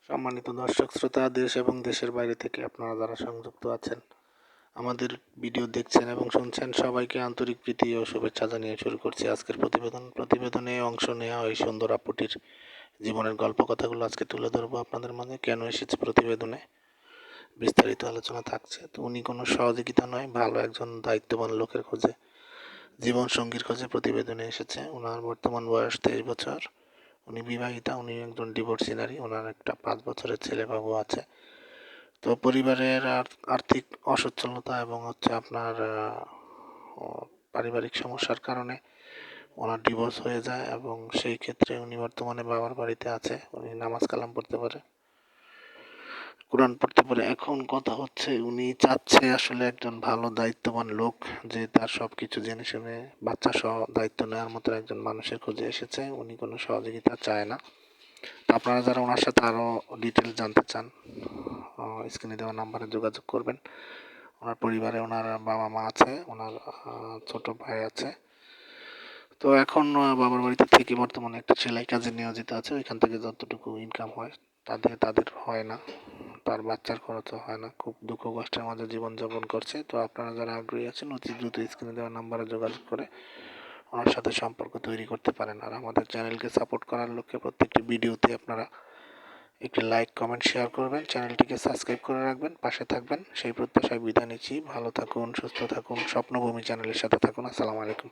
সম্মানিত দর্শক শ্রোতা, দেশ এবং দেশের বাইরে থেকে আপনারা যারা সংযুক্ত আছেন, আমাদের ভিডিও দেখছেন এবং শুনছেন, সবাইকে আন্তরিক প্রীতি ও শুভেচ্ছা জানিয়ে শুরু করছি আজকের প্রতিবেদনে অংশ নেওয়া ওই সুন্দর আপুটির জীবনের গল্প কথাগুলো আজকে তুলে ধরবো আপনাদের মাঝে। কেন এসেছে প্রতিবেদনে বিস্তারিত আলোচনা থাকছে। তো উনি কোনো সহযোগিতা নয়, ভালো একজন দায়িত্ববান লোকের খোঁজে, জীবন সঙ্গীর খোঁজে প্রতিবেদনে এসেছে। ওনার বর্তমান বয়স 23 বছর। উনি বিবাহিতা, উনি একজন ডিভোর্সি নারী। ওনার একটা 5 বছরের ছেলে বাবু আছে। তো পরিবারের আর্থিক অসচ্ছলতা এবং আপনার পারিবারিক সমস্যার কারণে ওনার ডিভোর্স হয়ে যায় এবং সেই ক্ষেত্রে উনি বর্তমানে বাবার বাড়িতে আছে। উনি নামাজ কালাম পড়তে পারে, কোরআন পড়তে পারে। এখন কথা হচ্ছে উনি চাচ্ছে আসলে একজন ভালো দায়িত্ববান লোক, যে তার সব কিছু জেনে শুনে বাচ্চা সহ দায়িত্ব নেওয়ার মতো একজন মানুষের খোঁজে এসেছে। উনি কোনো সহযোগিতা চায় না। তো আপনারা যারা ওনার সাথে আরও ডিটেলস জানতে চান, স্ক্রিনে দেওয়া নাম্বারে যোগাযোগ করবেন। ওনার পরিবারে ওনার বাবা মা আছে, ওনার ছোট ভাই আছে। তো এখন বাবার বাড়িতে থেকে বর্তমানে একটা সেলাই কাজে নিয়োজিত আছে। ওইখান থেকে যতটুকু ইনকাম হয় তাদের হয় না, তার বাচ্চার খরচও হয় না। খুব দুঃখ কষ্টের মাঝে জীবনযাপন করছে। তো আপনারা যারা আগ্রহী আছেন, অতি দ্রুত স্ক্রিনে দেওয়া নাম্বারে যোগাযোগ করে ওনার সাথে সম্পর্ক তৈরি করতে পারেন। আর আমাদের চ্যানেলকে সাপোর্ট করার লক্ষ্যে প্রত্যেকটি ভিডিওতে আপনারা একটি লাইক, কমেন্ট, শেয়ার করবেন, চ্যানেলটিকে সাবস্ক্রাইব করে রাখবেন, পাশে থাকবেন, সেই প্রত্যাশায় বিদায় নিচ্ছি। ভালো থাকুন, সুস্থ থাকুন, স্বপ্নভূমি চ্যানেলের সাথে থাকুন। আসসালামু আলাইকুম।